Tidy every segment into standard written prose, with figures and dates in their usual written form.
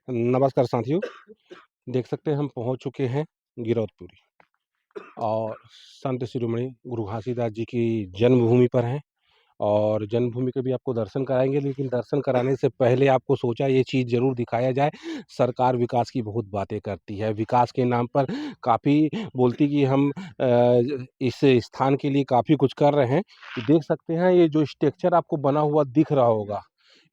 नमस्कार साथियों, देख सकते हैं हम पहुँच चुके हैं गिरौदपुरी और संत शिरोमणि गुरु घासीदास जी की जन्मभूमि पर हैं और जन्मभूमि के भी आपको दर्शन कराएँगे, लेकिन दर्शन कराने से पहले आपको सोचा ये चीज़ ज़रूर दिखाया जाए। सरकार विकास की बहुत बातें करती है, विकास के नाम पर काफ़ी बोलती कि हम इस स्थान के लिए काफ़ी कुछ कर रहे हैं। देख सकते हैं ये जो स्ट्रक्चर आपको बना हुआ दिख रहा होगा,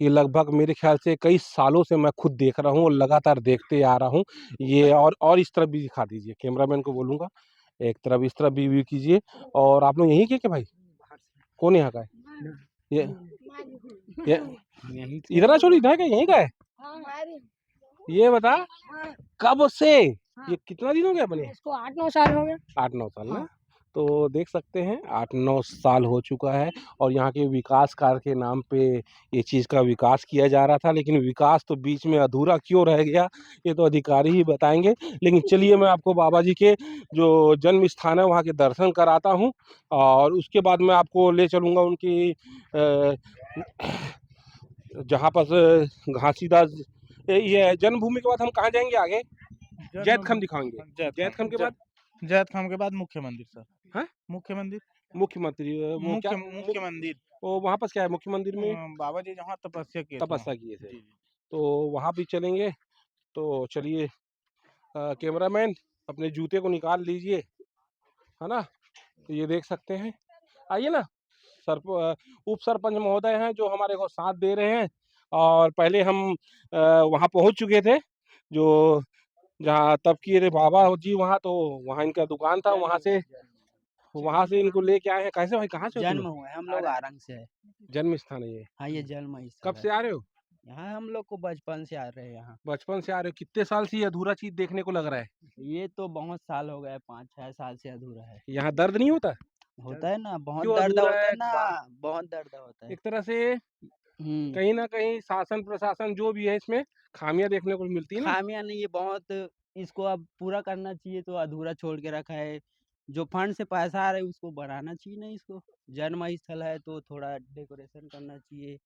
ये लगभग मेरे ख़्याल से कई सालों से मैं खुद देख रहा हूँ और लगातार देखते आ रहा हूँ। ये और इस तरफ भी दिखा दीजिए, कैमरामैन को बोलूँगा, एक तरफ इस तरफ भी व्यू कीजिए। और आप लोग यहीं के क्या भाई? कौन यहाँ का है? ये ये यहीं से इधर छोड़ी इधर का यहीं का है? ये बता कब से? ये कितना दिन हो गया बने? इसको 8-9 साल हो गए। 8-9 साल ना? तो देख सकते हैं 8-9 साल हो चुका है और यहाँ के विकास कार्य के नाम पे ये चीज़ का विकास किया जा रहा था, लेकिन विकास तो बीच में अधूरा क्यों रह गया, ये तो अधिकारी ही बताएँगे। लेकिन चलिए मैं आपको बाबा जी के जो जन्म स्थान है वहाँ के दर्शन कराता हूँ और उसके बाद मैं आपको ले चलूँगा उनकी जहाँ पर घासीदास ये जन्मभूमि के बाद हम कहाँ जाएँगे आगे? जैत खम दिखाएँगे। जैत खम के बाद जैत खाम के बाद मुख्य मंदिर सर। हाँ? मुख्य मंदिर मुख्यमंत्री वो क्या मुख्य मंदिर वो वहाँ पास क्या है मुख्य मंदिर में? बाबा जी जहाँ तपस्या किए थे तपस्या वहाँ। किए थे। जी जी। तो वहाँ भी चलेंगे। तो चलिए कैमरामैन अपने जूते को निकाल लीजिए, है ना? तो ये देख सकते हैं। आइए ना, उप सरपंच महोदय हैं जो हमारे को साथ दे रहे हैं और पहले हम वहाँ पहुँच चुके थे, जो जहाँ तब किए थे बाबा जी वहाँ, तो वहाँ इनका दुकान था, वहाँ से इनको लेके आए हैं। कैसे भाई कहाँ से हो तुम जन्म लोग? हुए हम लोग आरंग से है। जन्म स्थान है ये। हाँ, ये जन्म कब स्थल है। से आ रहे हो? यहाँ हम लोग को बचपन से आ रहे हैं यहाँ। बचपन से आ रहे हो? कितने साल से ये अधूरा चीज़ देखने को लग रहा है? ये तो बहुत साल हो गए, 5-6 साल से अधूरा है। यहाँ दर्द नहीं होता? होता है ना, बहुत क्यों दर्द अधूरा होता है है? ना, बहुत दर्द होता है। एक तरह से हुँ, कहीं न कहीं शासन प्रशासन जो भी है इसमें खामियाँ देखने को मिलती है ना? खामियाँ नहीं, ये बहुत इसको अब पूरा करना चाहिए, तो अधूरा छोड़ के रखा है। जो फंड से पैसा आ रहा है उसको बढ़ाना चाहिए ना इसको। जन्म स्थल है तो थोड़ा डेकोरेशन करना चाहिए,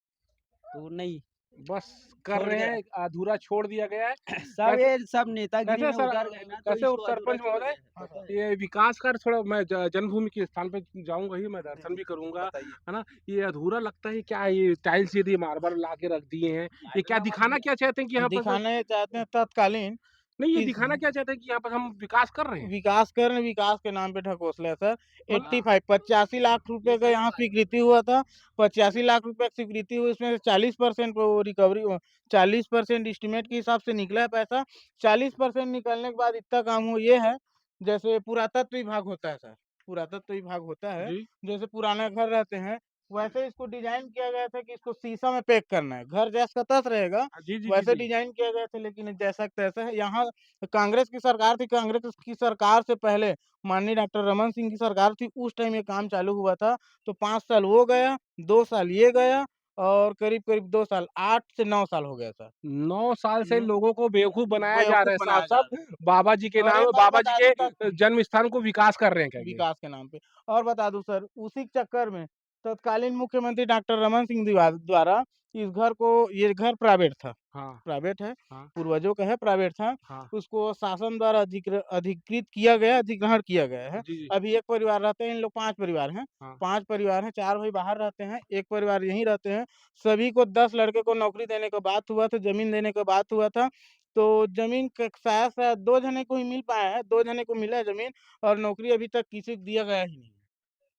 तो नहीं, बस कर छोड़ रहे के हैं, अधूरा छोड़ दिया गया है। सब कैसे ये सब नेतागिरी कैसे में सर उतर गए ना, तो कैसे उप इसको अधूरा सरपंच छोड़ महोदय, दिया है। पता है? ये विकास कार्य थोड़ा मैं जन्मभूमि के स्थान पे जाऊँगा ही, मैं दर्शन भी करूँगा, बताइए। है ना? ये अधूरा लगता है क्या है, ये टाइल्स यदि मार्बल ला के रख दिए हैं, ये क्या दिखाना क्या चाहते हैं कि यहाँ पर दिखाने चाहते हैं तत्कालीन नहीं, ये इस दिखाना क्या चाहते हैं कि यहाँ पर हम विकास कर रहे हैं? विकास कर रहे हैं, विकास के नाम पे ढकोसले है सर। मतलब 85 85 लाख रुपए का यहाँ स्वीकृति हुआ था। 85 लाख रुपए की स्वीकृति हुई, उसमें से 40% वो रिकवरी 40% एस्टीमेट के हिसाब से निकला है पैसा। 40% निकलने के बाद इतना काम हुआ ये है, जैसे पुरातत्व विभाग होता है सर, पुरातत्व विभाग होता है, जी। जैसे पुराने घर रहते हैं, वैसे इसको डिज़ाइन किया गया था कि इसको शीशा में पैक करना है। घर जैसा का तैसा रहेगा, जी, जी, जी, वैसे जी। डिज़ाइन किया गया था, लेकिन जैसा का तैसा है। यहाँ कांग्रेस की सरकार थी, कांग्रेस की सरकार से पहले माननीय डॉक्टर रमन सिंह की सरकार थी, उस टाइम ये काम चालू हुआ था। तो 5 साल वो गया, 2 साल ये गया और करीब-करीब 2 साल, 8 से 9 साल हो गया सर। 9 साल से हुँ, लोगों को बेवकूफ़ बनाया जा रहा बेवकूफ़ है, बनाया जा रहा साफ-साफ बाबा जी के है। और नाम एक और बाबा जी बता के दूँ तक जन्म स्थान को विकास कर रहे हैं क्या ये? विकास के नाम पे। और बता दूँ सर, उसी के चक्कर में तत्कालीन मुख्यमंत्री डॉक्टर रमन सिंह द्वारा इस घर को, ये घर प्राइवेट था, हाँ, प्राइवेट है, हाँ, पूर्वजों का है, प्राइवेट था। हाँ। उसको शासन द्वारा अधिकृत किया गया, अधिग्रहण किया गया है। जी, जी। अभी 1 परिवार रहते हैं, इन लोग 5 परिवार हैं। हाँ। 5 परिवार हैं, 4 भाई बाहर रहते हैं, 1 परिवार यहीं रहते हैं। सभी को 10 लड़के को नौकरी देने का बात हुआ था, ज़मीन देने का बात हुआ था। तो ज़मीन क शायद 2 जने को ही मिल पाया है, 2 जने को मिला है ज़मीन, और नौकरी अभी तक किसी को दिया गया ही नहीं है।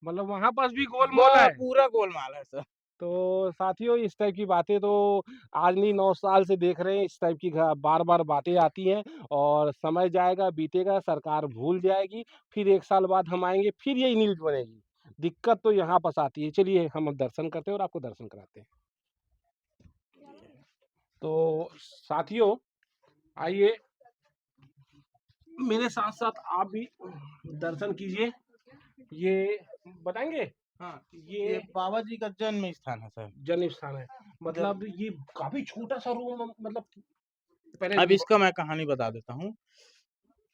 मतलब वहाँ पास भी गोलमाल है। पूरा गोलमाल है सर। तो साथियों इस टाइप की बातें तो आज नहीं 9 साल से देख रहे हैं, इस टाइप की बार-बार बातें आती हैं और समय जाएगा, बीतेगा, सरकार भूल जाएगी, फिर 1 साल बाद हम आएँगे, फिर यही न्यूज़ बनेगी। दिक्कत तो यहाँ पास आती है। चलिए हम अब दर्शन करते हैं और आपको दर्शन कराते हैं। तो साथियों आइए मेरे साथ-साथ आप भी दर्शन कीजिए। ये बताएँगे? हाँ, ये ये बाबा जी का जन्म स्थान है सर। जन्म स्थान है। जब मतलब ये काफ़ी छोटा-सा रूम मतलब पहले अब इसका मैं कहानी बता देता हूँ।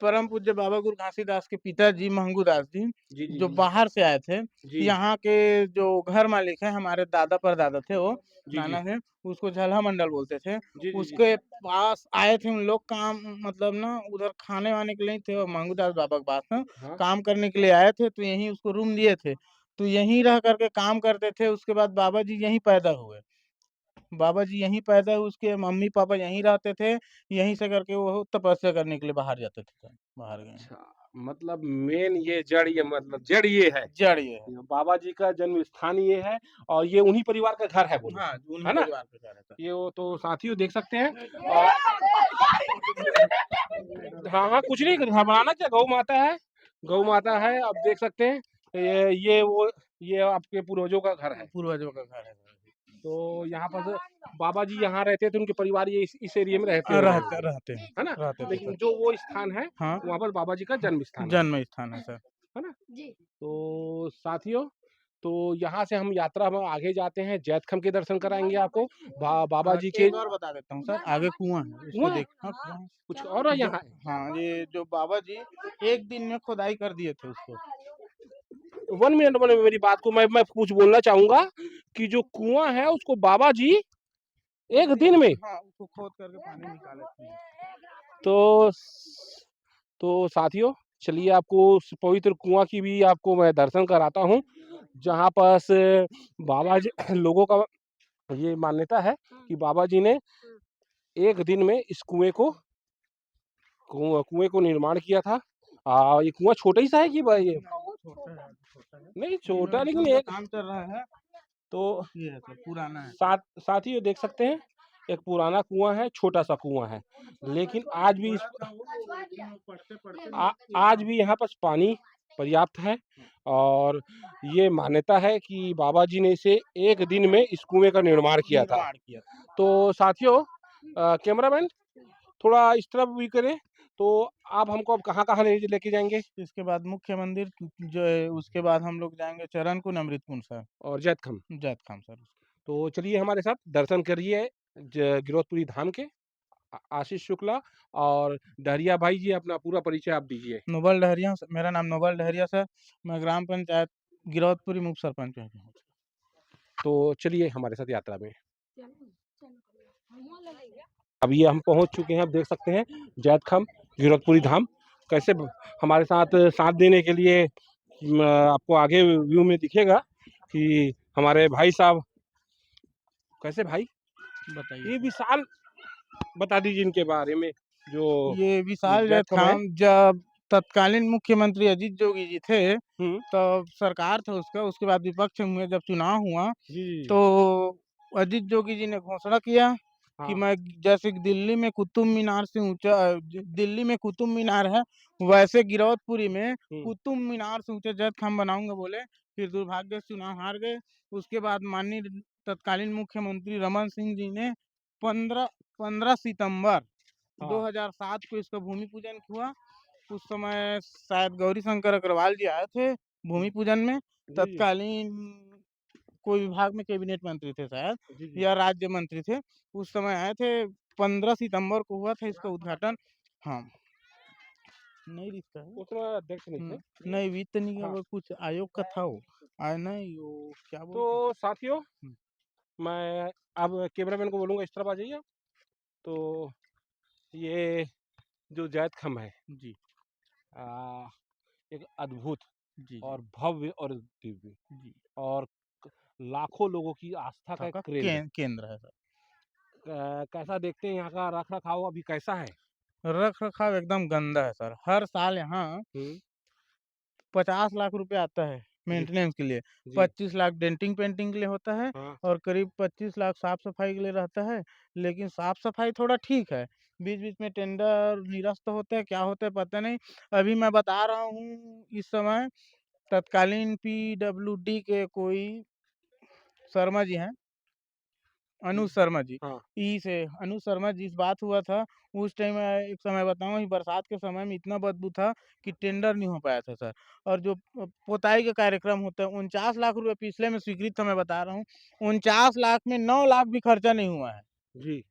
परम पूज्य बाबा गुरु घासीदास के पिताजी महंगू दास जी, जी, जी, जो जी। बाहर से आए थे, जी। यहाँ के जो घर मालिक हैं, हमारे दादा परदादा थे वो, जी, जी। नाना थे, उसको झलहा मंडल बोलते थे। जी, जी, जी। उसके पास आए थे उन लोग काम मतलब ना उधर खाने-वाने के लिए थे और महंगू दास बाबा के पास ना हाँ। काम करने के लिए आए थे, तो यहीं उसको रूम दिए थे। तो यहीं रह कर के काम करते थे, उसके बाद बाबा जी यहीं पैदा हुए। बाबा जी यहीं पैदा हुए, उसके मम्मी-पापा यहीं रहते थे, यहीं से करके वो तपस्या करने के लिए बाहर जाते थे, बाहर गए। अच्छा, मतलब मेन ये जड़ ये मतलब जड़ ये है। जड़ ये है। बाबा जी का जन्म स्थान ये है और ये उन्हीं परिवार का घर है बोलो, हाँ, उन्हीं है ना? परिवार के घर है सर। ये वो तो साथियों देख सकते हैं और हाँ, हाँ, कुछ नहीं घबराना क्या गौ माता है, गौ माता है आप देख सकते हैं। ये आपके पूर्वजों का घर है। पूर्वजों का घर है सर। तो यहाँ पर बाबा जी यहाँ रहते थे, उनके परिवार ये इस एरिया में रहते होंगे रहते होंगे, रहते हैं, है ना? रहते थे लेकिन सर। जो वो स्थान है, हाँ, वहाँ पर बाबा जी का जन्म स्थान है जन्म स्थान है सर। ना? तो साथियों तो यहाँ से हम यात्रा में आगे जाते हैं, जैतखम के दर्शन कराएँगे आपको। बाबा और जी के एक और बता देता हूँ सर, आगे कुआँ है, उसको कुआँ है? देख हाँ, कुआँ है। कुछ और है जो यहाँ? हाँ, ये जो बाबा जी 1 दिन में खुदाई कर दिए थे उसको। 1 मिनट मेरी बात को मैं कुछ बोलना चाहूँगा कि जो कुआँ है उसको बाबा जी 1 दिन में हाँ, उसको खोद करके पानी निकाले थे। तो साथियों चलिए आपको उस पवित्र कुआँ की भी आपको मैं दर्शन कराता हूँ, जहाँ पास बाबा जी लोगों का ये मान्यता है कि बाबा जी ने 1 दिन में इस कुएँ को निर्माण किया था। ये कुआँ छोटा ही सा है कि भाई ये छोटा है। नहीं छोटा लेकिन रिनोवेशन का एक काम चल रहा है, तो ये है सर, पुराना है। साथियों देख सकते हैं एक पुराना कुआँ है, छोटा-सा कुआँ है। लेकिन आज भी आज भी यहाँ पास पानी पर्याप्त है और ये मान्यता है कि बाबा जी ने इसे 1 दिन में इस कुएँ का निर्माण किया था। तो साथियों कैमरामैन थोड़ा इस तरफ भी करें, तो आप हमको अब कहाँ-कहाँ लेके जाएँगे? इसके बाद मुख्य मंदिर जो है, उसके बाद हम लोग जाएँगे चरण कुंड, अमृत कुंड सर, और जैतखम। जैतखाम सर। तो चलिए हमारे साथ दर्शन करिए गिरौदपुरी धाम के। आशीष शुक्ला और डहरिया भाई जी अपना पूरा परिचय आप दीजिए। नोबल डहरिया मेरा नाम नोबल डहरिया सर, मैं ग्राम पंचायत गिरौदपुरी मुख्य सरपंच हूँ। तो चलिए हमारे साथ यात्रा में। अब ये हम पहुंच चुके हैं, आप देख सकते हैं जैतखम गिरौदपुरी धाम। कैसे हमारे साथ साथ देने के लिए आपको आगे व्यू में दिखेगा कि हमारे भाई साहब कैसे भाई बताइए ये विशाल बता दीजिए इनके बारे में जो ये विशाल जैतखम है। जैतखाम जब तत्कालीन मुख्यमंत्री अजीत जोगी जी थे, हम्म तब सरकार था उसका, उसके बाद विपक्ष में जब चुनाव हुआ, जी तो अजीत जोगी जी ने घोषणा किया कि हाँ मैं जैसे कि दिल्ली में कुतुब मीनार से ऊंचा दिल्ली में कुतुब मीनार है, वैसे गिरौदपुरी में कुतुब मीनार से ऊंचा जैतखाम बनाऊंगा बोले। फिर दुर्भाग्य से चुनाव हार गए। उसके बाद माननीय तत्कालीन मुख्यमंत्री रमन सिंह जी ने 15 15 सितंबर हाँ 2007 को इसका भूमि पूजन हुआ। उस समय शायद गौरी शंकर अग्रवाल जी आए थे भूमि पूजन में। जी जी तत्कालीन कोई विभाग में कैबिनेट मंत्री थे शायद जी जी या राज्य मंत्री थे, उस समय आए थे। 15 सितंबर को हुआ था इसका उद्घाटन। हाँ, नहीं रिश्ता है। उतना अध्यक्ष नहीं थे। नहीं वित्त नहीं हाँ वो कुछ आयोग का था वो। नहीं वो क्या बोलते तो साथियों हैं? मैं अब कैमरामैन को बोलूँगा इस तरफ आ जाइए आप। तो ये जो जैतखम है जी आ, एक अद्भुत जी जी और भव्य और दिव्य जी और लाखों लोगों की आस्था का एक का केंद्र। केंद्र है सर। कैसा देखते हैं यहाँ का रख रखाव अभी कैसा है? रख रखाव एकदम गंदा है सर। हर साल यहाँ हम्म 50 लाख रुपए आता है जी मेंटेनेंस के लिए, जी 25 लाख डेंटिंग पेंटिंग के लिए होता है हाँ और करीब 25 लाख साफ-सफाई के लिए रहता है। लेकिन साफ-सफाई थोड़ा ठीक है, बीच-बीच में टेंडर निरस्त होते हैं, क्या होता है पता नहीं। अभी मैं बता रहा हूँ इस समय तत्कालीन पीडब्ल्यूडी के कोई शर्मा जी हैं, अनुज शर्मा जी, हाँ अनुज शर्मा जी से बात हुआ था। उस टाइम एक समय बताऊँ कि बरसात के समय में इतना बदबू था कि टेंडर नहीं हो पाया था सर। और जो पोताई का कार्यक्रम होता है 49 लाख रुपए पिछले में स्वीकृत था मैं बता रहा हूँ। 49 लाख में 9 लाख भी खर्चा नहीं हुआ है। जी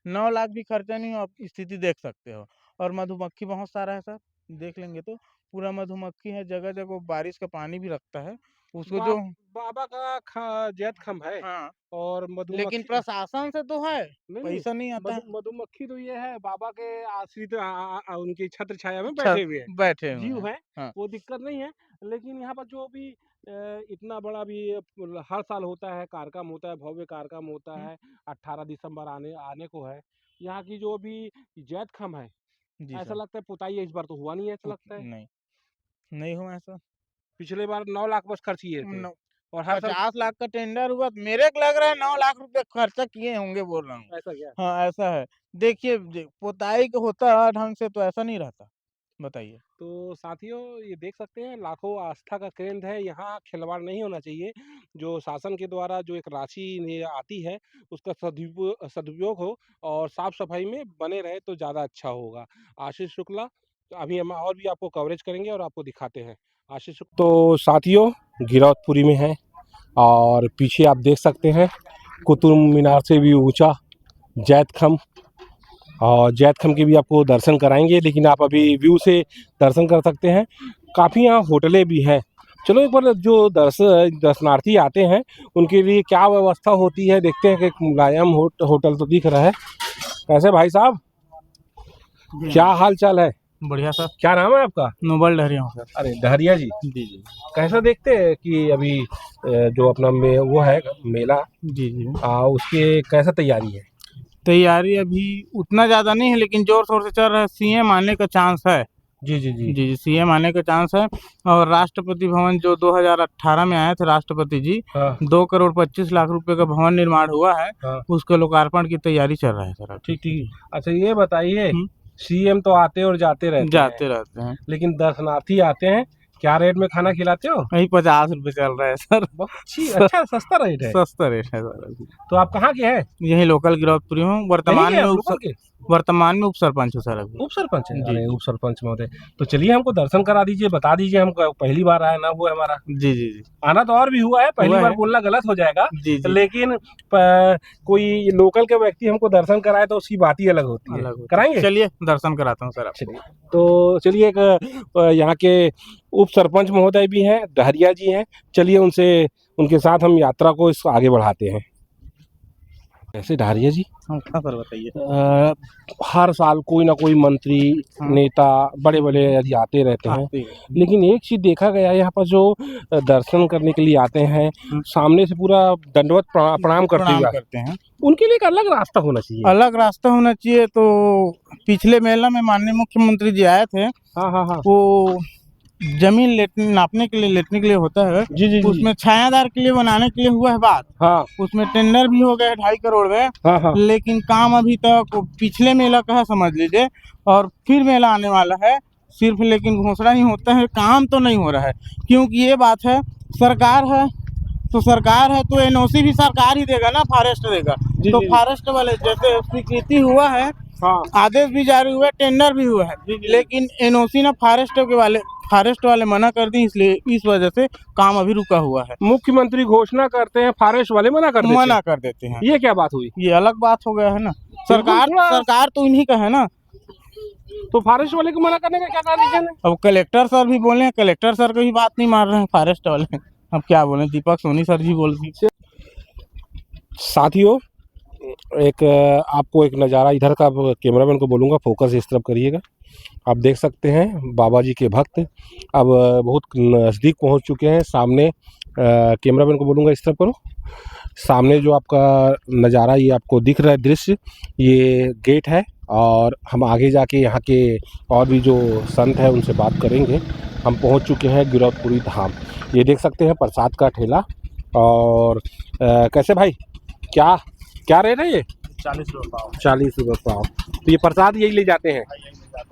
9 लाख भी खर्चा नहीं हुआ, आप स्थिति देख सकते हो। और मधुमक्खी बहुत सारा है सर। देख लेंगे तो पूरा मधुमक्खी है, जगह-जगह बारिश का पानी भी रखता है। उसको बा जो बाबा का जैत खम है हाँ, और लेकिन मधुमक्खी प्रशासन से तो है, नहीं, नहीं, पैसा नहीं आता है। मधुमक्खी तो ये है बाबा के आश्रित उनकी छत्र छाया में अच्छा, बैठे हुए हैं, बैठे हुए जीव हैं। हैं, हाँ, वो दिक्कत नहीं है। लेकिन यहाँ पर जो भी इतना बड़ा भी हर साल होता है, कार्यक्रम होता है, भव्य कार्यक्रम होता हुँ, है, 18 दिसंबर आने आने को है। यहाँ की जो भी जैत खम है, जी ऐसा सर। लगता है पुताई इस बार तो हुआ नहीं है ऐसा लगता है। नहीं, नहीं हुआ ऐसा। पिछले बार 9 लाख बस खर्च किए थे नौ और हर साल 50 लाख का टेंडर हुआ, मेरे को लग रहा है 9 लाख रुपए खर्चा किए होंगे बोल रहा हूँ। ऐसा क्या? हाँ, ऐसा है। देखिए पोताई का होता है ढंग से तो ऐसा नहीं रहता। बताइए। तो साथियों ये देख सकते हैं लाखों आस्था का केंद्र है, यहाँ खिलवाड़ नहीं होना चाहिए। जो शासन के द्वारा जो एक राशि आती है उसका सदुपयोग हो और साफ सफाई में बने रहे तो ज़्यादा अच्छा होगा। आशीष शुक्ला, अभी हम और भी आपको कवरेज करेंगे और आपको दिखाते हैं। आशीष शुक्ला तो साथियों गिरौदपुरी में है और पीछे आप देख सकते हैं कुतुब मीनार से भी ऊंचा जैत खम और जैत खम के भी आपको दर्शन कराएंगे, लेकिन आप अभी व्यू से दर्शन कर सकते हैं। काफ़ी यहाँ होटलें भी हैं। चलो एक बार जो दर्शनार्थी आते हैं उनके लिए क्या व्यवस्था होती है देखते हैं कि एक मुलायम होटल तो दिख रहा है। कैसे भाई साहब, क्या हाल चाल है? बढ़िया सर। क्या नाम है आपका? नोबल डहरिया हूँ सर। अरे डहरिया जी, जी। कैसा देखते हैं कि अभी जो अपना वो है मेला जी। उसकी कैसा तैयारी है? तैयारी अभी उतना ज़्यादा नहीं है लेकिन ज़ोर-शोर से चल रहा है, सीएम आने का चांस है। जी जी जी जी, सीएम आने का चांस है और राष्ट्रपति भवन जो 2018 में आए थे राष्ट्रपति जी, हाँ 2 करोड़ 25 लाख रुपए का भवन निर्माण हुआ है, हाँ उसके लोकार्पण की तैयारी चल रहा है सर अभी। ठीक ठीक। अच्छा ये बताइए, हुँ, सीएम तो आते और जाते रहते हैं, जाते रहते हैं। लेकिन दर्शनार्थी आते हैं, क्या रेट में खाना खिलाते हो? वही 50 रुपए चल रहा है सर। बहुत अच्छा सस्ता रेट है। सस्ता रेट है सर अभी। तो आप कहाँ के हैं? यही लोकल गिरौदपुरी हूँ, यहीं वर्तमान के में आप लोकल के? उप सरपंच हूँ सर अभी। उप सरपंच है? जी, अरे जी। उप सरपंच महोदय, तो चलिए हमको दर्शन करा दीजिए, बता दीजिए, हम पहली बार आए ना हुआ है हमारा। जी। आना तो और भी हुआ है, पहली हुआ बार है। बोलना गलत हो जाएगा, जी। लेकिन कोई लोकल के व्यक्ति हमको दर्शन कराए तो उसकी बात ही अलग होती है। अलग होता है। कराएंगे? चलिए दर्शन कराता हूँ सर आपको। चलिए, तो चलिए एक यहाँ के उप सरपंच महोदय भी हैं, डहरिया जी हैं, चलिए उनके साथ हम यात्रा को आगे बढ़ाते हैं। कैसे डहरिया जी? हाँ सर बताइए। हर साल कोई ना कोई मंत्री, हाँ। नेता, बड़े-बड़े यदि आते रहते हैं, आते हैं। लेकिन एक चीज़ देखा गया है यहाँ पर जो दर्शन करने के लिए आते हैं, सामने से पूरा दंडवत प्रणाम करते हुए करते हैं। उनके लिए एक अलग रास्ता होना चाहिए। अलग रास्ता होना चाहिए तो पिछले मेला में माननीय मुख्यमंत्री जी आए थे, हाँ। वो जमीन नापने के लिए लेटने के लिए होता है, जी। उसमें छायादार के लिए बनाने के लिए हुआ है बात। हाँ उसमें टेंडर भी हो गया 2.5 करोड़ में, हाँ। लेकिन काम अभी तक पिछले मेला का है समझ लीजिए, और फिर मेला आने वाला है सिर्फ, लेकिन घोषणा ही होता है, काम तो नहीं हो रहा है। क्योंकि ये बात है, सरकार है तो एनओसी भी सरकार ही देगा ना, फॉरेस्ट देगा। तो फॉरेस्ट वाले जैसे स्वीकृति हुआ है, हाँ आदेश भी जारी हुआ है, टेंडर भी हुआ है, लेकिन एनओसी ना फॉरेस्ट वाले मना कर दी, इसलिए इस वजह से काम अभी रुका हुआ है। मुख्यमंत्री घोषणा करते हैं, फॉरेस्ट वाले मना कर देते हैं। ये क्या बात हुई? ये अलग बात हो गया है ना। सरकार तो इन्हीं का है ना, तो फॉरेस्ट वाले को मना करने का क्या रीजन है? अब कलेक्टर सर भी बोले हैं, कलेक्टर सर को भी बात नहीं मान रहे हैं फॉरेस्ट वाले। अब क्या बोले, दीपक सोनी सर जी बोल दी। साथियों आपको एक नज़ारा इधर का, कैमरामैन को बोलूँगा फोकस इस तरफ करिएगा। आप देख सकते हैं बाबा जी के भक्त अब बहुत नज़दीक पहुंच चुके हैं। सामने कैमरामैन को बोलूँगा इस तरफ करो, सामने जो आपका नज़ारा ये आपको दिख रहा है दृश्य, ये गेट है और हम आगे जाके यहाँ के और भी जो संत हैं उनसे बात करेंगे। हम पहुँच चुके हैं गिरौदपुरी धाम। ये देख सकते हैं प्रसाद का ठेला। और कैसे भाई, क्या रेट है ये? 40 रुपये पाव। 40 रुपये पाव। तो ये प्रसाद यही ले जाते हैं?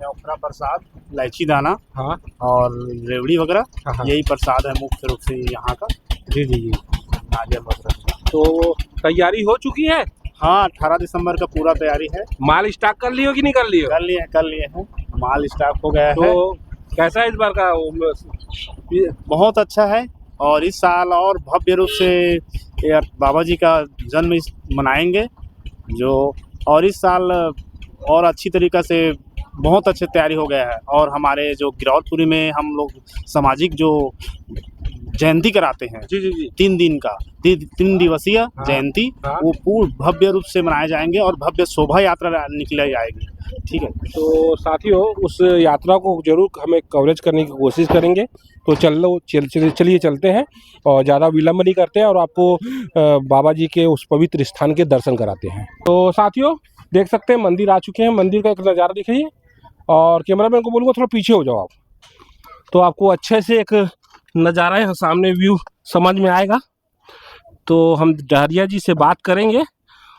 अपना प्रसाद, इलायची दाना हाँ और रेवड़ी वगैरह, हाँ। यही प्रसाद है मुख्य रूप से यहाँ का। जी नारियल वगैरह। तो तैयारी हो चुकी है? हाँ, 18 दिसंबर का पूरा तैयारी है। माल स्टॉक कर लियो कि नहीं कर लियो? कर लिए हैं, माल स्टॉक हो गया है। तो कैसा है इस बार का? बहुत अच्छा है, और इस साल और भव्य रूप से बाबा जी का जन्म मनाएंगे, जो और इस साल और अच्छी तरीक़ा से बहुत अच्छे तैयारी हो गया है। और हमारे जो गिरौदपुरी में हम लोग सामाजिक जो जयंती कराते हैं जी, जी, जी। 3 दिन का 3 दिवसीय हाँ, जयंती, हाँ। वो पूर्ण भव्य रूप से मनाए जाएंगे और भव्य शोभा यात्रा निकले जाएगी। ठीक है। तो साथियों उस यात्रा को ज़रूर हमें कवरेज करने की कोशिश करेंगे। तो चलिए चलते हैं और ज़्यादा विलंब नहीं करते हैं और आपको बाबा जी के उस पवित्र स्थान के दर्शन कराते हैं। तो साथियों देख सकते हैं मंदिर आ चुके हैं। मंदिर का एक नज़ारा दिखाइए और कैमरामैन को बोलूँगा थोड़ा पीछे हो जाओ आप, तो आपको अच्छे से एक नज़ारा यहाँ सामने व्यू समझ में आएगा। तो हम डहरिया जी से बात करेंगे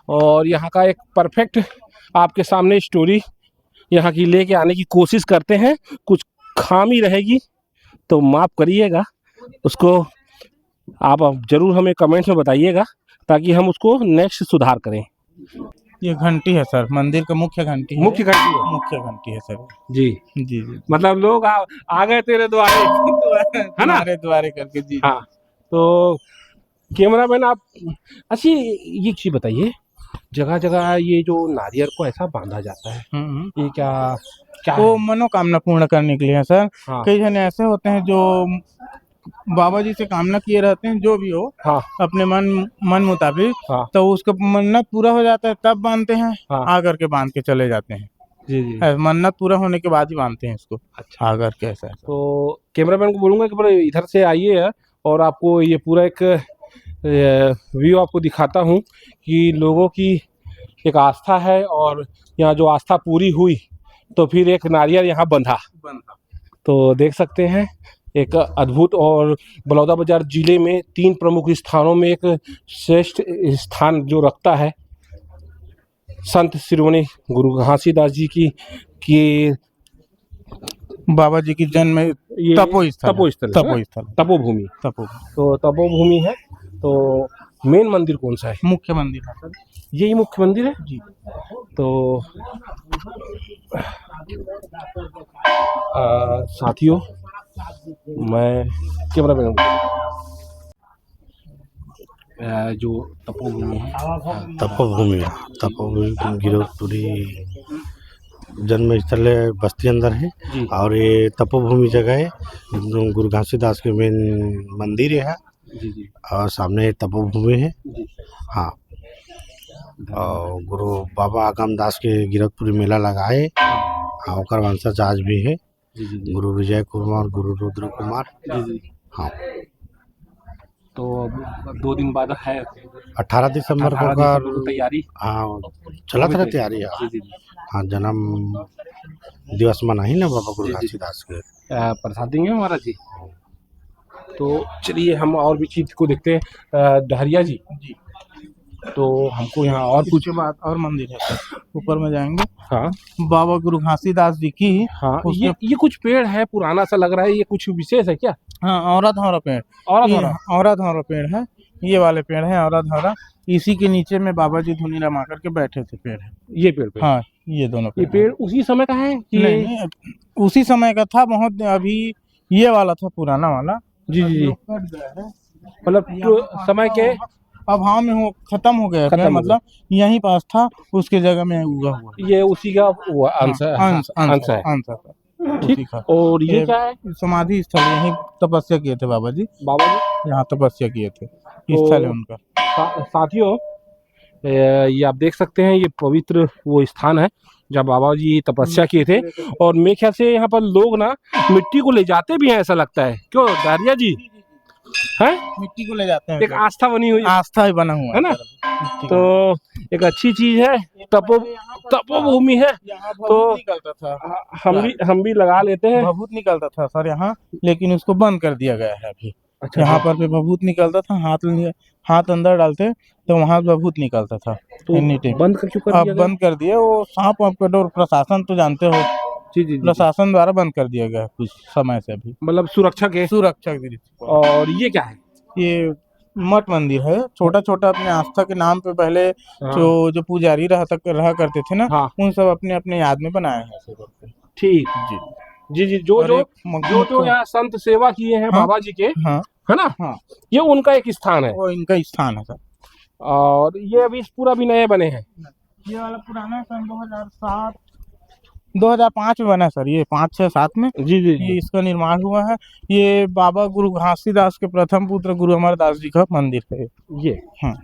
और यहाँ का एक परफेक्ट आपके सामने स्टोरी यहाँ की लेके आने की कोशिश करते हैं। कुछ खामी रहेगी तो माफ़ करिएगा, उसको आप ज़रूर हमें कमेंट्स में बताइएगा ताकि हम उसको नेक्स्ट सुधार करें। ये घंटी है सर, मंदिर का मुख्य घंटी है। मुख्य घंटी है। मुख्य घंटी है सर। जी, जी, जी। मतलब लोग आ गए तेरे द्वारे, है ना? तुम्हारे द्वारे करके जी। हाँ, तो कैमरामैन आप अच्छी ये चीज़ बताइए, जगह-जगह ये जो नारियल को ऐसा बांधा जाता है, ये क्या वो है? मनोकामना पूर्ण करने के लिए है सर। हाँ, कई जन ऐसे होते हैं जो बाबा जी से कामना किए रहते हैं, जो भी हो हाँ, अपने मन मुताबिक, हाँ, तो उसका मन्नत पूरा हो जाता है तब बांधते हैं, हाँ। आकर के बांध के चले जाते हैं। जी, जी। मन्नत पूरा होने के बाद ही बांधते हैं इसको। अच्छा। आकर के ऐसा है। तो कैमरामैन को बोलूँगा कि बड़े इधर से आइए और आपको ये पूरा एक व्यू आपको दिखाता हूँ कि लोगों की एक आस्था है और यहाँ जो आस्था पूरी हुई तो फिर एक नारियल यहाँ बंधा। तो देख सकते हैं एक अद्भुत और बलौदाबाजार जिले में 3 प्रमुख स्थानों में एक श्रेष्ठ स्थान जो रखता है संत शिरोमणि गुरु घासीदास जी की बाबा जी की जन्म ये तपोस्थल तपोभूमि तपोभूमि। तो तपोभूमि है। तो मेन मंदिर कौन सा है? मुख्य मंदिर है सर। यही मुख्य मंदिर है जी। तो साथियों मैं कैमरामैन जो तपोभूमि है तपोभूमि गिरौदपुरी जन्म स्थल है, बस्ती अंदर है। जी। और ये तपोभूमि जगह है, गुरु घासीदास के मेन मंदिर है जी, जी, और सामने तपोभूमि है। जी। हाँ, और गुरु बाबा आगम दास के गिरौदपुरी मेला लगाए, हाँ ओकर वंशज आज भी है, जी, जी, जी। गुरु विजय कुमार, गुरु रुद्र कुमार। जी, जी। हाँ, तो अब 2 दिन बाद है 18 दिसंबर 18 को दिसंबर को तैयारी हाँ चला था तैयारी। जी, जी, जी। हाँ, जन्म दिवस मनाही ना बाबा गुरु जी, जी। घासीदास के। प्रसाद देंगे महाराज जी। तो चलिए हम और भी चीज़ को देखते हैं। डहरिया जी तो हमको यहाँ और कुछ उसके बाद और मंदिर है सर, ऊपर में जाएंगे। हाँ, बाबा गुरु घासीदास जी की। हाँ, उसके ये कुछ पेड़ है पुराना सा लग रहा है, ये कुछ विशेष है क्या? हाँ, औरा-धौरा पेड़। और ये थोड़ा औरा-धौरा पेड़ है, ये वाले पेड़ है औरा-धौरा। इसी के नीचे में बाबा जी धुनी रमा करके बैठे थे पेड़ है। ये पेड़ पे हाँ, ये दोनों ये पेड़ पेड़ उसी समय का है कि नहीं, नहीं, उसी समय का था बहुत। अभी ये वाला था पुराना वाला। जी, जी, जी। जो कट गया है। मतलब यहाँ समय के अभाव में हो खत्म हो गया खत्म पेड़, हो मतलब यहीं पास था, उसके जगह में उगा हुआ है। ये उसी का वो अंश है। अंश है। ठीक। उसी का। और ये क्या है? समाधि स्थल, यहीं तपस्या किए थे बाबा जी, बाबा जी यहाँ तपस्या किए थे। तो स्थल है उनका। साथियों ये आप देख सकते हैं ये पवित्र वो स्थान है जहाँ बाबा जी तपस्या किए थे। और मेरे ख्याल से यहाँ पर लोग ना मिट्टी को ले जाते भी हैं, ऐसा लगता है। क्यों डहरिया जी हैं? मिट्टी को ले जाते हैं, एक आस्था बनी हुई आस्था ही बना हुआ है ना। मिट्टी तो एक अच्छी चीज है, तपोभूमि है। यहाँ तो भभूत निकलता था, हम भी लगा लेते हैं। भभूत निकलता था सर यहाँ, लेकिन उसको बंद कर दिया गया है अभी। अच्छा, यहाँ पर भी भभूत निकलता था, हाथ अंदर डालते तो वहाँ भभूत निकलता था। तो एनी टाइम बंद कर क्यों कर अब दिया गया? बंद कर दिया, वो सांप वाप का डर, प्रशासन तो जानते हो, जी, जी, जी, जी। प्रशासन द्वारा बंद कर दिया गया है कुछ समय से अभी, मतलब सुरक्षा के। सुरक्षा की दृष्टि से। और ये क्या है? ये मठ मंदिर है, छोटा छोटा अपने आस्था के नाम पे पहले हाँ, जो पुजारी रहा करते थे ना, हाँ, उन सब अपने अपने याद में बनाए हैं ऐसे करके। ठीक। जी, जी, जी, जो और जो एक जो यहाँ संत सेवा किए हैं हाँ, बाबा जी के, हाँ, है ना, हाँ, ये उनका एक स्थान है। वो इनका स्थान है सर। और ये अभी पूरा भी नए बने हैं। ये वाला पुराना सन 2007 2005 में बना सर, ये 5, 6, 7 में जी, जी, ये जी। इसका निर्माण हुआ है। ये बाबा गुरु घासीदास के प्रथम पुत्र गुरु अमरदास जी का मंदिर है ये। ये। हाँ।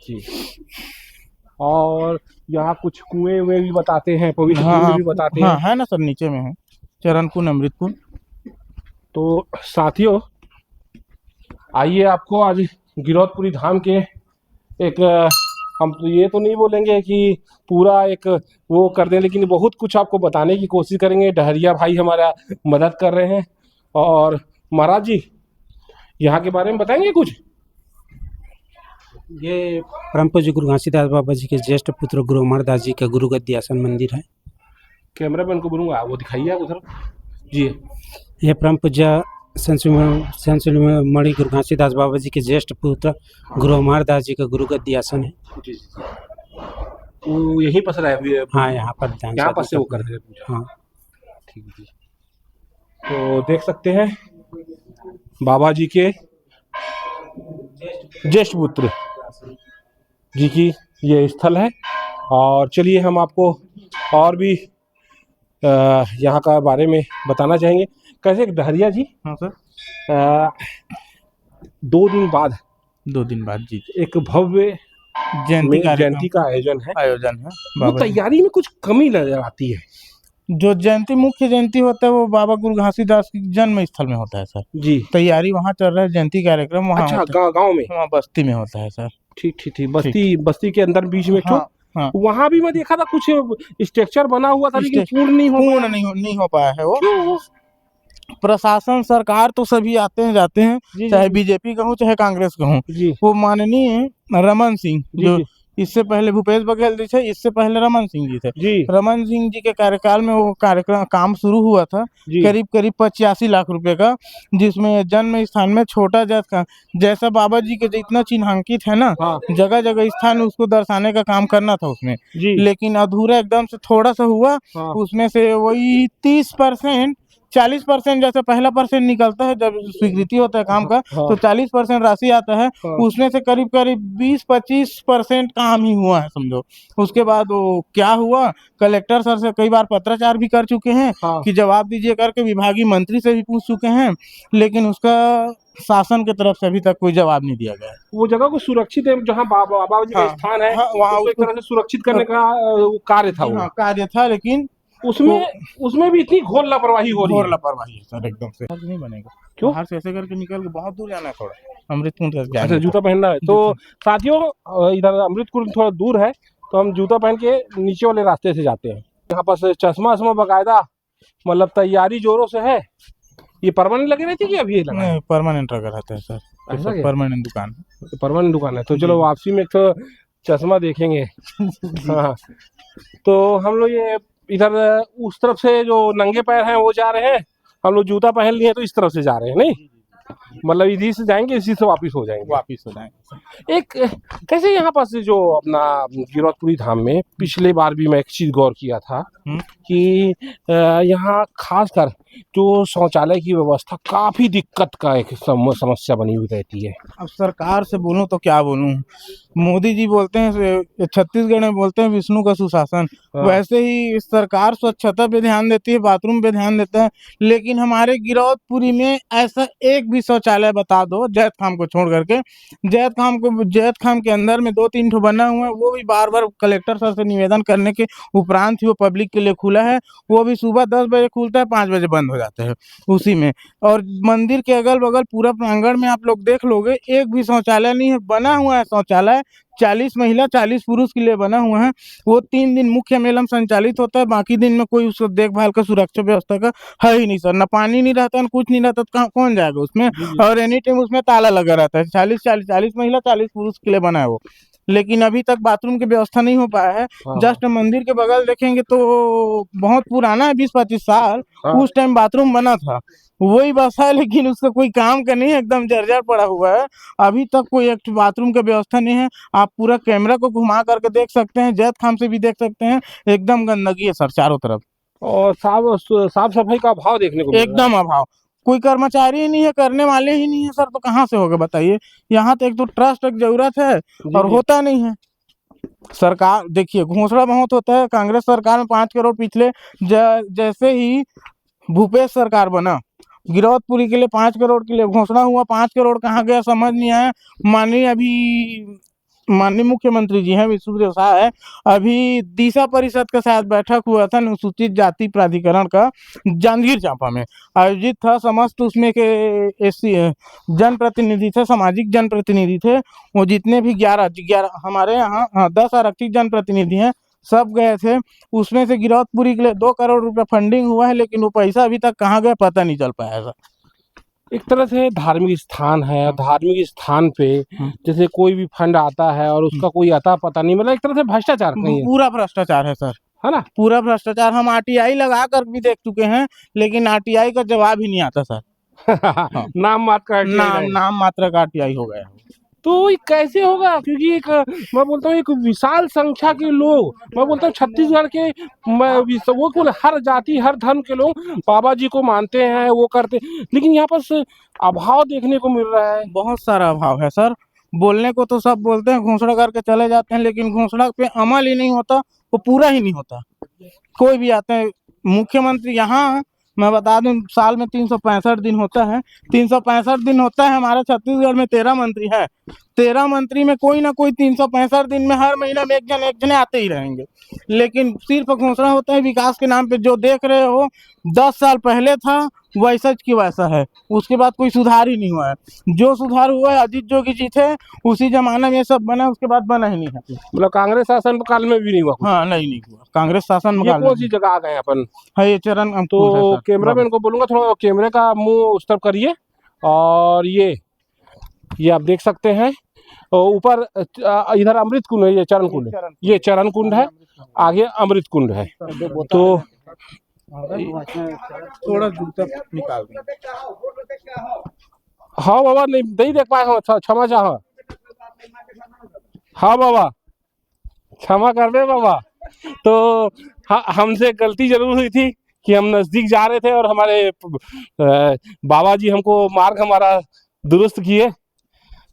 जी। और यहाँ कुछ कुएँ-वुएँ भी बताते हैं, पवित्र कुएँ हाँ, भी बताते हाँ, हैं। है ना सर, नीचे में है, चरण कुंड, अमृत कुंड। तो साथियों, आइए आपको आज गिरौदपुरी धाम के एक हम तो ये तो नहीं बोलेंगे कि पूरा एक वो कर दें, लेकिन बहुत कुछ आपको बताने की कोशिश करेंगे। डहरिया भाई हमारा मदद कर रहे हैं। और महाराज जी, यहाँ के बारे में बताएंगे कुछ? ये परम पूज्य गुरु घासीदास बाबा जी के ज्येष्ठ पुत्र गुरु अमरदास जी का गुरु गद्दी आसन मंदिर है। कैमरामैन को बोलूँगा वो दिखाइए आप उधर। जी। ये परम पूज्य संत गुरु घासीदास बाबा जी के ज्येष्ठ पुत्र गुरु अमरदास जी का गुरु गद्दी आसन है। जी, जी, जी। वो यहीं पर रहा है? हाँ, यहाँ पर ध्यान यहाँ पर से साधना वो करते कर हैं। रहे हैं पूजा। हाँ, ठीक है। तो देख सकते हैं बाबा जी के ज्येष्ठ पुत्र जी की ये स्थल है। और चलिए हम आपको और भी यहाँ का बारे में बताना चाहेंगे। कैसे डहरिया जी, हाँ सर, 2 दिन बाद 2 दिन बाद जी एक भव्य जयंती जयंती का आयोजन है। है वो बाबा जी। तैयारी में कुछ कमी नजर आती है। जो जयंती, मुख्य जयंती होता है वो बाबा गुरु घासीदास की जन्म स्थल में होता है सर। जी। तैयारी वहाँ चल रहा है, जयंती कार्यक्रम वहाँ अच्छा, होता है, गाँव में? वहाँ बस्ती में होता है सर। ठीक ठीक ठीक। बस्ती के अंदर बीच में हाँ, हाँ। वहाँ भी मैं देखा था कुछ स्ट्रक्चर बना हुआ था, लेकिन पूर्ण पूर्ण नहीं हो पाया है वो। क्यों? प्रशासन, सरकार तो सभी आते हैं जाते हैं, जी, चाहे जी, बीजेपी का हो चाहे कांग्रेस का हो। जी, वो माननीय रमन सिंह, जी, जो जी, इससे पहले भूपेश बघेल जी थे, इससे पहले रमन सिंह जी थे। जी, रमन सिंह जी के कार्यकाल में वो कार्यक्रम काम शुरू हुआ था, जी। करीब 85 लाख रुपए का, जिसमें जन्म स्थान में छोटा जैसा बाबा जी के जितना चिन्हांकित है ना, हाँ। जगह जगह स्थान उसको दर्शाने का काम करना था उसमें, जी। लेकिन अधूरा एकदम से थोड़ा सा हुआ। हाँ। उसमें से वही 30%, 40% जैसे पहला परसेंट निकलता है जब स्वीकृति होता है काम का, हाँ। तो 40% राशि आता है। हाँ। उसमें से करीब 20-25% काम ही हुआ है समझो। उसके बाद वो क्या हुआ, कलेक्टर सर से कई बार पत्राचार भी कर चुके हैं हाँ। कि जवाब दीजिए करके, विभागीय मंत्री से भी पूछ चुके हैं, लेकिन उसका शासन की तरफ से अभी तक कोई जवाब नहीं दिया गया है। वो जगह को सुरक्षित है जहाँ बाबा जी का हाँ, स्थान है, हाँ, वहाँ उसको एक तरह से सुरक्षित करने का कार्य था वो। हाँ, कार्य था, लेकिन उसमें भी इतनी घोर लापरवाही हो रही घोर है। लापरवाही है सर, एकदम से नहीं बनेगा। क्यों? बाहर से ऐसे करके निकल के बहुत दूर जाना है, थोड़ा अमृत कुंड से अच्छा, जाना जूता पहनना है। तो साथियों, इधर अमृत कुंड थोड़ा दूर है, तो हम जूता पहन के नीचे वाले रास्ते से जाते हैं। यहाँ पर चश्मा बकायदा, मतलब तैयारी जोरों से है। ये परमानेंट लगे रहती है कि अभी लगा है? नहीं, परमानेंट लगा रहता है सर, ऐसा क्या? परमानेंट दुकान है। परमानेंट दुकान है। तो चलो वापसी में एक तो चश्मा देखेंगे। हाँ, तो हम लोग ये इधर उस तरफ से जो नंगे पैर हैं वो जा रहे हैं, हम लोग जूता पहन लिए तो इस तरफ से जा रहे हैं, नहीं मतलब इसी से जाएंगे, इसी से वापस हो जाएंगे। एक कैसे यहाँ पास जो अपना गिरौदपुरी धाम में पिछले बार भी मैं एक चीज गौर किया था कि यहाँ खासकर जो शौचालय की व्यवस्था काफी दिक्कत का एक समस्या बनी हुई रहती है। अब सरकार से बोलूं तो क्या बोलूं, मोदी जी बोलते हैं छत्तीसगढ़ में बोलते हैं विष्णु का सुशासन, वैसे ही सरकार स्वच्छता पे ध्यान देती है, बाथरूम पे ध्यान देता है, लेकिन हमारे गिरौदपुरी में ऐसा एक भी शौचालय बता दो, जैत खाम को छोड़ करके, जैत खाम के अंदर में 2-3 ठो बना हुआ है, वो भी बार बार कलेक्टर सर से निवेदन करने के उपरांत ही वो पब्लिक के लिए खुला है। वो भी सुबह 10 बजे खुलता है, 5 बजे बंद हो जाता है उसी में। और मंदिर के अगल बगल पूरा प्रांगण में आप लोग देख लोगे, एक भी शौचालय नहीं है। बना हुआ है शौचालय 40 महिला 40 पुरुष के लिए बना हुआ है, वो 3 दिन मुख्य मेलम संचालित होता है, बाकी दिन में कोई उसको देखभाल का सुरक्षा व्यवस्था का है ही नहीं सर। ना पानी नहीं रहता, ना कुछ नहीं रहता, तो कौन जाएगा उसमें। और एनी टाइम उसमें ताला लगा रहता है। 40 महिला 40 पुरुष के लिए बना है वो, लेकिन अभी तक बाथरूम की व्यवस्था नहीं हो पाया है। जस्ट मंदिर के बगल देखेंगे तो बहुत पुराना है, 20-25 साल, उस टाइम बाथरूम बना था, वही बस है, लेकिन उसका कोई काम का नहीं है, एकदम जर्जर पड़ा हुआ है। अभी तक कोई एक बाथरूम की व्यवस्था नहीं है। आप पूरा कैमरा को घुमा करके देख सकते हैं, जैत खाम से भी देख सकते हैं, एकदम गंदगी है सर चारों तरफ, और साफ सफाई का अभाव देखने को मिल रहा है। एकदम अभाव। कोई कर्मचारी ही नहीं है, करने वाले ही नहीं है सर, तो कहाँ से होगा बताइए। यहाँ तो एक तो ट्रस्ट की जरूरत है और होता नहीं है। सरकार देखिए घोषणा बहुत होता है। कांग्रेस सरकार में 5 करोड़ पिछले जैसे ही भूपेश सरकार बना, गिरौदपुरी के लिए 5 करोड़ के लिए घोषणा हुआ, 5 करोड़ कहाँ गया समझ नहीं आया। माननीय मुख्यमंत्री जी हैं विष्णुदेव साय है, अभी दिशा परिषद का शायद बैठक हुआ था अनुसूचित जाति प्राधिकरण का जांजगीर चांपा में आयोजित था। समस्त उसमें के एससी जनप्रतिनिधि थे, सामाजिक जनप्रतिनिधि थे। वो जितने भी 11 हमारे यहाँ 10 आरक्षित जनप्रतिनिधि हैं, सब गए थे। उसमें से गिरौदपुरी के लिए 2 करोड़ रुपए फंडिंग हुआ है, लेकिन वो पैसा अभी तक कहाँ गया पता नहीं चल पाया सर। एक तरह से धार्मिक स्थान है, धार्मिक स्थान पे जैसे कोई भी फंड आता है और उसका कोई अता पता नहीं, मतलब एक तरह से भ्रष्टाचार नहीं है, पूरा भ्रष्टाचार है सर, है ना? पूरा भ्रष्टाचार। हम आरटीआई लगा कर भी देख चुके हैं, लेकिन आरटीआई का जवाब ही नहीं आता सर। नाम मात्र का नाम मात्र का आरटीआई हो गया। तो ये कैसे होगा? क्योंकि एक मैं बोलता हूँ एक विशाल संख्या के लोग, मैं बोलता हूँ छत्तीसगढ़ के वो कौन हर जाति हर धर्म के लोग बाबा जी को मानते हैं, वो करते, लेकिन यहाँ पर अभाव देखने को मिल रहा है। बहुत सारा अभाव है सर। बोलने को तो सब बोलते हैं, घोषणा करके चले जाते हैं, लेकिन घोषणा पे अमल ही नहीं होता, वो पूरा ही नहीं होता। कोई भी आते हैं मुख्यमंत्री, यहाँ मैं बता दूं साल में 365 दिन होता है, 365 दिन होता है। हमारे छत्तीसगढ़ में 13 मंत्री है, 13 मंत्री में कोई ना कोई 365 दिन में हर महीना में एक जने आते ही रहेंगे, लेकिन सिर्फ घोषणा होता है विकास के नाम पे। जो देख रहे हो 10 साल पहले था वैसा की वैसा है, उसके बाद कोई सुधार ही नहीं हुआ है। जो सुधार हुआ है अजीत जोगी जी थे, उसी जमाने में ये सब बना, उसके बाद बना ही नहीं है। मतलब कांग्रेस शासन काल में भी नहीं हुआ कुछ? हाँ नहीं हुआ कांग्रेस शासन में। कौन सी जगह आ गए अपन? है ये चरण। तो कैमरामैन को बोलूंगा थोड़ा कैमरे का मुंह उस तरफ करिए, और ये आप देख सकते हैं ऊपर इधर अमृत कुंड है, ये चरण कुंड है, ये चरण कुंड है, आगे अमृत कुंड है। तो थोड़ा दूर तक निकाल दें। हाँ बाबा, नहीं देख पाए हो, क्षमा चाह। हाँ बाबा, क्षमा कर दे बाबा। तो हाँ, हमसे गलती जरूर हुई थी कि हम नजदीक जा रहे थे और हमारे बाबा जी हमको मार्ग हमारा दुरुस्त किए।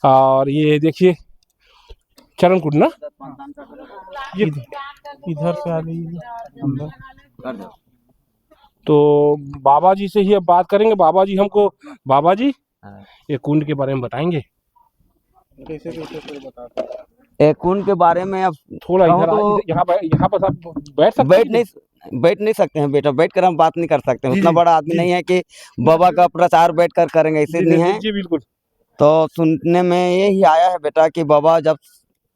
और ये देखिए चरण कुंड ना, ये इधर से आ गई। तो बाबा जी से ही अब बात करेंगे। बाबा जी हमको, बाबा जी ये कुंड के बारे में बताएंगे? कैसे बताते? एक कुंड के बारे में अब थोड़ा कहूं इधर तो यहाँ पर आप बैठ सकते बैठ नहीं सकते हैं बेटा, बैठ कर हम बात नहीं कर सकते हैं। जी, उतना जी, बड़ा आदमी जी। नहीं है कि बाबा का प्रचार बैठ कर करेंगे, ऐसे नहीं है। जी बिल्कुल। तो सुनने में यही आया है बेटा कि बाबा जब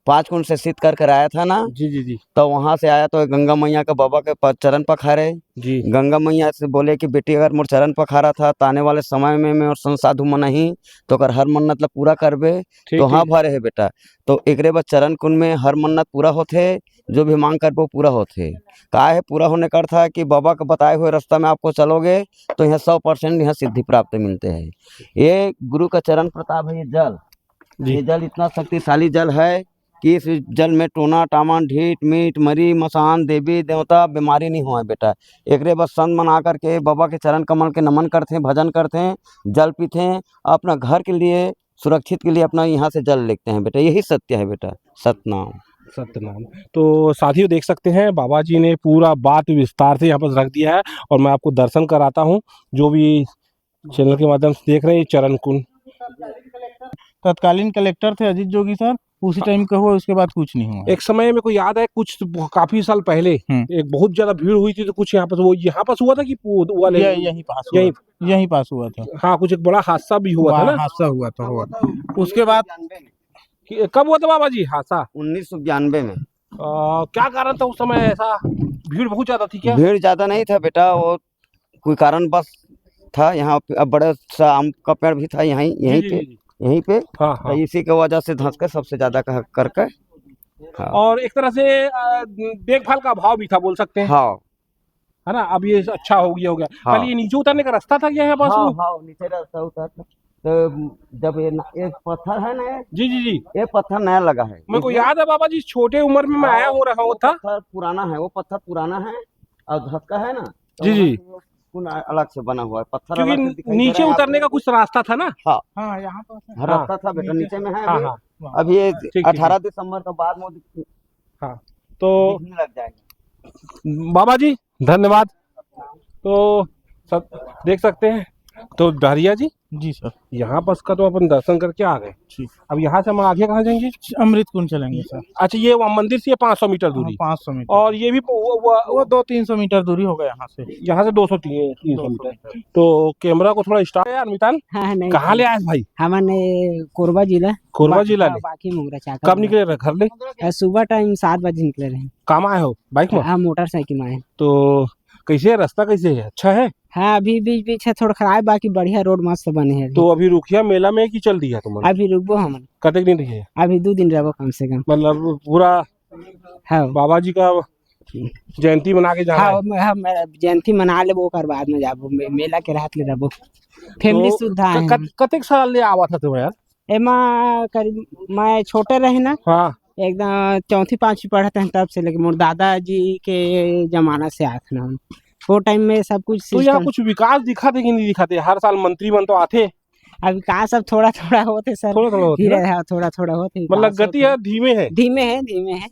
5 कुंड से शीत कर आया था ना, जी जी जी तो वहां से आया तो गंगा मैया का बाबा के चरण पखारे। जी गंगा मैया से बोले कि बेटी अगर मोर चरण पखारा था तो आने वाले समय में मैं और संसाधु मन नहीं तो कर हर मन्नत ला पूरा करबे। ठीक तो हाँ ठीक। भरे है बेटा। तो एकरे बाद चरण कुंड में हर मन्नत पूरा होथे, जो भी मांग कर वो पूरा होथे। का है पूरा होने का अर्थ है कि बाबा के बताए हुए रास्ता में आपको चलोगे तो यहाँ 100% यहाँ सिद्धि प्राप्त मिलते हैं। ये गुरु का चरण प्रताप है। ये जल, ये जल इतना शक्तिशाली जल है कि इस जल में टोना टामन ढीठ मीट मरी मसान देवी देवता बीमारी नहीं हुआ है बेटा। एकरे बस संत मन आकर के बाबा के चरण कमल के नमन करते हैं, भजन करते हैं, जल पीते हैं, अपना घर के लिए सुरक्षित के लिए अपना यहाँ से जल लेते हैं बेटा। यही सत्य है बेटा, सतनाम सत्यनाम। तो साथियों देख सकते हैं बाबा जी ने पूरा बात विस्तार से यहाँ पर रख दिया है, और मैं आपको दर्शन कराता हूँ जो भी चैनल के माध्यम से देख रहे हैं। चरण कुंड तत्कालीन कलेक्टर थे अजीत जोगी सर, उसी टाइम का हुआ, उसके बाद कुछ नहीं हुआ। एक समय मेरे को याद है कुछ काफी साल पहले एक बहुत ज्यादा भीड़ हुई थी, तो कुछ यहाँ पर वो यहाँ पास हुआ था कि यहीं पास हुआ था। हाँ, कुछ एक बड़ा हादसा भी हुआ था ना? हादसा हुआ था। उसके बाद कब हुआ था बाबा जी हादसा? 1992 में। क्या कारण था उस समय ऐसा? भीड़ बहुत ज्यादा थी क्या? भीड़ ज्यादा नहीं था बेटा, वो कोई कारण बस था। यहाँ अब बड़ा सा आम का पेड़ भी था यहीं पे। हाँ तो इसी के वजह से धंस कर सबसे ज्यादा करके। हाँ। और एक तरह से देखभाल का अभाव भी था बोल सकते हैं। हाँ, है ना? अब ये अच्छा हो गया। हाँ। पहले ये नीचे उतरने का रास्ता था क्या यहाँ पास? हाँ, नीचे रास्ता उतरता। तो जब ये पत्थर है ना, जी जी जी, ये पत्थर नया लगा है। मेरे को याद है बाबा जी, छोटे उम्र में मैं आया हो रहा था। पत्थर पुराना है, वो पत्थर पुराना है और धक्का है ना। जी जी, अलग से बना हुआ है पत्थर, क्योंकि नीचे उतरने का कुछ रास्ता था ना? हाँ, यहाँ पर रास्ता था बेटा, नीचे में है। हाँ हाँ। अभी ये ठीक, 18 दिसंबर के बाद तो दिखने लग जाएगा। बाबा जी धन्यवाद। तो सब देख सकते हैं। तो डहरिया जी, जी सर। यहाँ बस का तो अपन दर्शन करके आ गए। ठीक। अब यहाँ से हम आगे कहाँ जाएंगे? अमृत कुंज चलेंगे सर। अच्छा, ये वहाँ मंदिर से 500 मीटर दूरी 500 मीटर और ये भी वो 200-300 मीटर दूरी होगा यहाँ से। यहाँ से 200-300 मीटर। तो कैमरा को थोड़ा स्टार्ट यार मितान, हाँ नहीं कहाँ ले आए भाई? हमने कोरबा जिला कोरबा जिला ले। बाकी मुंगरा चाका। कब निकले रहे घर ले? सुबह टाइम 7 बजे निकले रहे। काम आए हो बाइक में? हाँ मोटरसाइकिल में आए। तो कैसे है रास्ता, कैसे है? अच्छा है? हाँ अभी बीच बीच है थोड़ा खराब, बाकी बढ़िया रोड मस्त बने हैं। तो अभी रुकिया मेला में कि चल दिया तुमने? अभी रुकबो हम कतक दिन रही है? अभी 2 दिन रहो कम से कम। मतलब पूरा हाँ बाबा जी का जयंती मना के जाना है। हाँ हम जयंती मना ले वो कर बाद में जाबो मेला के रात ले रहबो। फैमिली तो सुविधा है। कतेक साल ले आवा था तुम यार? एमा करीब मैं छोटे रहे ना, हाँ एकदम 4th-5वीं पढ़ते हैं तब से, लेकिन मोर दादाजी के जमाना से आते ना हम। वो टाइम में सब कुछ तो यहाँ सिस्टम कुछ विकास दिखाते कि नहीं दिखाते? हर साल मंत्री बन तो आते, अभी कहाँ सब थोड़ा थोड़ा होते सर। थोड़ा थोड़ा होते धीरे ना? हाँ थोड़ा थोड़ा होते मतलब विकास गति होते। है धीमे है। धीमे है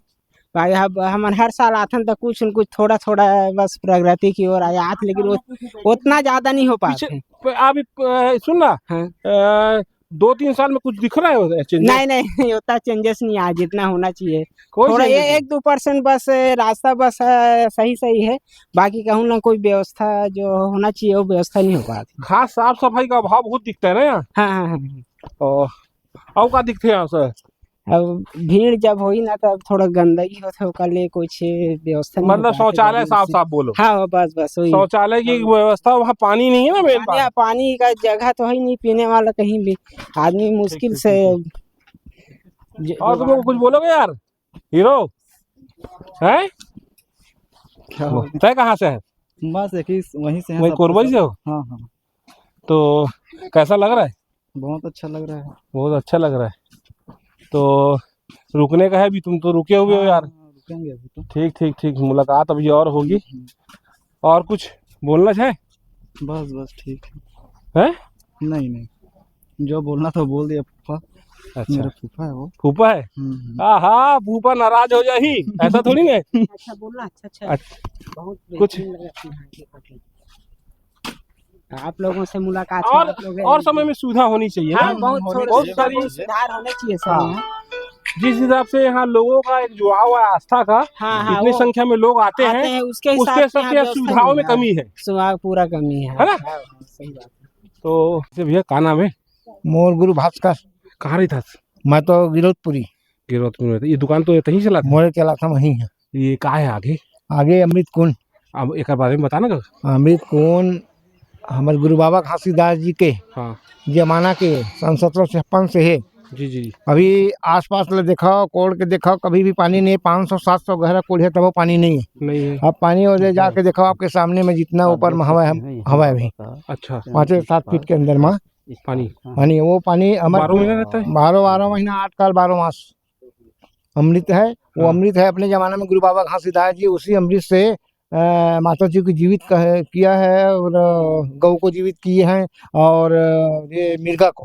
भाई। अब हम हर साल आते हैं तो कुछ न कुछ थोड़ा थोड़ा बस प्रगति की ओर आया आते, लेकिन उतना ज्यादा नहीं हो पीछे पाते। अभी सुन ना, हाँ। 2-3 साल में कुछ दिख रहा है changes? नहीं उतना चेंजेस नहीं आया जितना होना चाहिए। कोई थोड़ा changes नहीं? 1-2% बस रास्ता बस सही है, बाकी कहूँ ना कोई व्यवस्था जो होना चाहिए वो व्यवस्था नहीं हो पाती। खास साफ सफाई का अभाव बहुत दिखता है ना यहाँ। हाँ और का दिखते हैं यहाँ से? अब भीड़ जब हुई ना तब थोड़ा गंदगी होता है, ओकर लिए कुछ व्यवस्था नहीं हो मतलब पाती शौचालय गंदगी साफ से। साफ बोलो। हाँ बस वही। शौचालय की व्यवस्था, वहाँ पानी नहीं है ना मेन बात। पानी का जगह तो है नहीं पीने वाला कहीं भी, आदमी मुश्किल से और तुम लोग कुछ बोलोगे यार? हीरो है? तय कहाँ से है? बस एक ही वहीं से हैं वही सब कोरबा के से सब। हो? हाँ तो कैसा लग रहा है? बहुत अच्छा लग रहा है। बहुत अच्छा लग रहा है। तो रुकने का है भी, तुम तो रुके हुए हो यार। रुकेंगे अभी तो। ठीक मुलाकात अभी और होगी। और कुछ बोलना है? बस ठीक है। हैं? नहीं जो बोलना था बोल दिया। फूफा अच्छा मेरा फूफा है वो। फूफा है? हाँ फूफा नाराज हो जाही, ऐसा थोड़ी ना। अच्छा बोलना अच्छा बहुत कुछ बेहतरीन लगा तुम्हारे। आप लोगों से मुलाकात और समय में सुविधा होनी चाहिए हाँ, ना। बहुत सारी सुधार होने चाहिए सर। हाँ। यहाँ जिस हिसाब से यहाँ लोगों का एक जुड़ाव है आस्था का, हाँ इतनी वो संख्या में लोग आते हैं, उसके उसके हिसाब से सबसे सुविधाओं में कमी है। सुविधा पूरा कमी है ना? सही बात है। तो भैया का नाम है? मोर गुरु भास्कर। कहाँ रही था? मैं तो गिरौदपुरी। गिरौदपुर में। ये दुकान तो यहीं चला था? मोरे चला था वहीं है। ये कहाँ है आगे? आगे अमृत कुंड। अब एक बारे में बताना। अमृत कुंड हमारे गुरु बाबा घासीदास जी के हाँ जमाना के 1756 से है। जी। अभी आसपास ले देखो, कोड़ के देखो, कभी भी पानी नहीं। 500-700 गहरा कोड़ है तब वो पानी नहीं है। अब पानी और ले जाके देखो आपके सामने में जितना ऊपर में हवा है अभी। अच्छा 5-7 फीट के अंदर में पानी वो पानी 12 महीना रहता है। 12 महीना 8 साल 12 मास अमृत है। वो अमृत है अपने जमाने में गुरु बाबा घासीदास जी उसी अमृत से माता जी को जीवित किया है और गौ को जीवित किए हैं और ये मिर्गा को।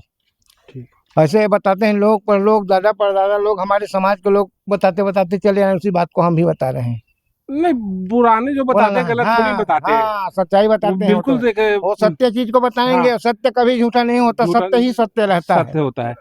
ऐसे बताते हैं लोग, पर लोग दादा परदादा लोग हमारे समाज के लोग बताते चले आए, उसी बात को हम भी बता रहे हैं। नहीं पुराने जो बताते हैं गलत थोड़ी बताते हैं। हाँ सच्चाई बताते हैं। बिल्कुल वो सत्य चीज को बताएंगे। हाँ। सत्य कभी झूठा नहीं होता, झूठा सत्य ही सत्य रहता है। सत्य होता है।